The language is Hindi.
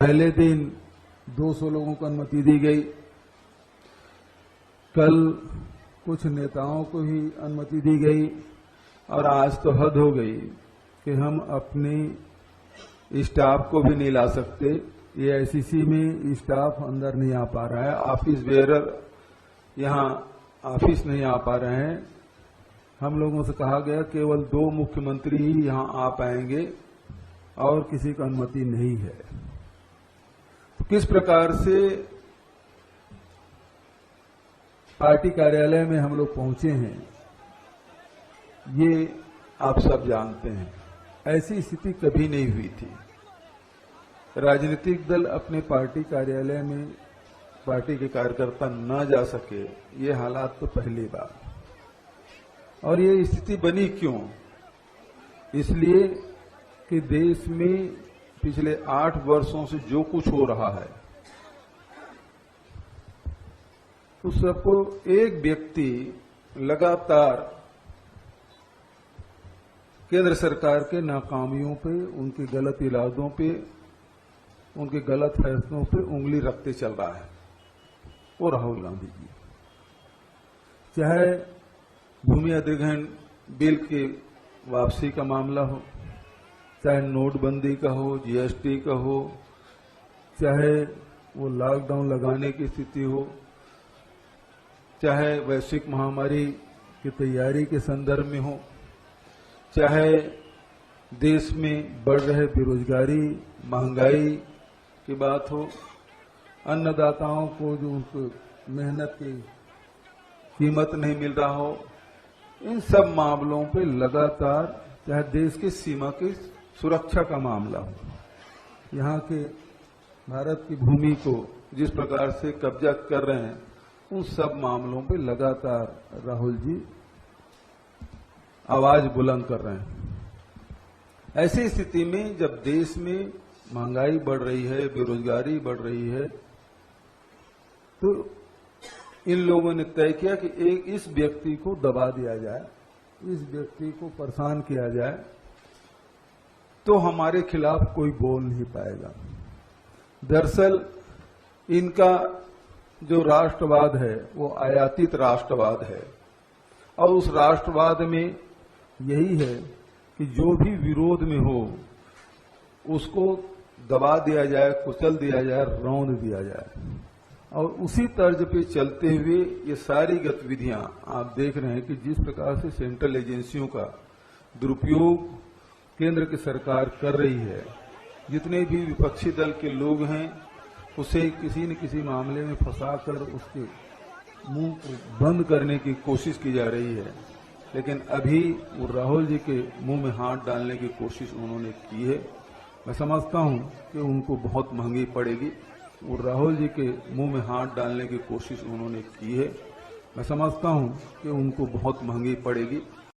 पहले दिन 200 लोगों को अनुमति दी गई। कल कुछ नेताओं को ही अनुमति दी गई और आज तो हद हो गई कि हम अपने स्टाफ को भी नहीं ला सकते। ये आईसीसी में स्टाफ अंदर नहीं आ पा रहा है, ऑफिस बेरर यहां ऑफिस नहीं आ पा रहे हैं। हम लोगों से कहा गया केवल 2 मुख्यमंत्री ही यहां आ पाएंगे और किसी को अनुमति नहीं है। तो किस प्रकार से पार्टी कार्यालय में हम लोग पहुंचे हैं ये आप सब जानते हैं। ऐसी स्थिति कभी नहीं हुई थी। राजनीतिक दल अपने पार्टी कार्यालय में पार्टी के कार्यकर्ता न जा सके, ये हालात तो पहली बार। और ये स्थिति बनी क्यों? इसलिए कि देश में पिछले 8 वर्षों से जो कुछ हो रहा है तो सबको एक व्यक्ति लगातार केंद्र सरकार के नाकामियों पे, उनके गलत इरादों पे, उनके गलत फैसलों पे उंगली रखते चल रहा है। वो राहुल गांधी जी, चाहे भूमि अधिग्रहण बिल की वापसी का मामला हो, चाहे नोटबंदी का हो, जीएसटी का हो, चाहे वो लॉकडाउन लगाने की स्थिति हो, चाहे वैश्विक महामारी की तैयारी के संदर्भ में हो, चाहे देश में बढ़ रहे बेरोजगारी, महंगाई की बात हो, अन्नदाताओं को जो उनको मेहनत की कीमत नहीं मिल रहा हो, इन सब मामलों पे लगातार, चाहे देश की सीमा की सुरक्षा का मामला हो, यहाँ के भारत की भूमि को जिस प्रकार से कब्जा कर रहे हैं, उन सब मामलों पे लगातार राहुल जी आवाज बुलंद कर रहे हैं। ऐसी स्थिति में जब देश में महंगाई बढ़ रही है, बेरोजगारी बढ़ रही है, तो इन लोगों ने तय किया कि एक इस व्यक्ति को दबा दिया जाए, इस व्यक्ति को परेशान किया जाए, तो हमारे खिलाफ कोई बोल नहीं पाएगा। दरअसल इनका जो राष्ट्रवाद है वो आयातित राष्ट्रवाद है और उस राष्ट्रवाद में यही है कि जो भी विरोध में हो उसको दबा दिया जाए, कुचल दिया जाए, रौंद दिया जाए। और उसी तर्ज पे चलते हुए ये सारी गतिविधियां आप देख रहे हैं कि जिस प्रकार से सेंट्रल एजेंसियों का दुरुपयोग केंद्र की सरकार कर रही है, जितने भी विपक्षी दल के लोग हैं उसे किसी न किसी मामले में फंसाकर उसके मुंह को बंद करने की कोशिश की जा रही है। लेकिन अभी वो राहुल जी के मुंह में हाथ डालने की कोशिश उन्होंने की है। मैं समझता हूं कि उनको बहुत महंगी पड़ेगी। वो राहुल जी के मुंह में हाथ डालने की कोशिश उन्होंने की है। मैं समझता हूं कि उनको बहुत महंगी पड़ेगी।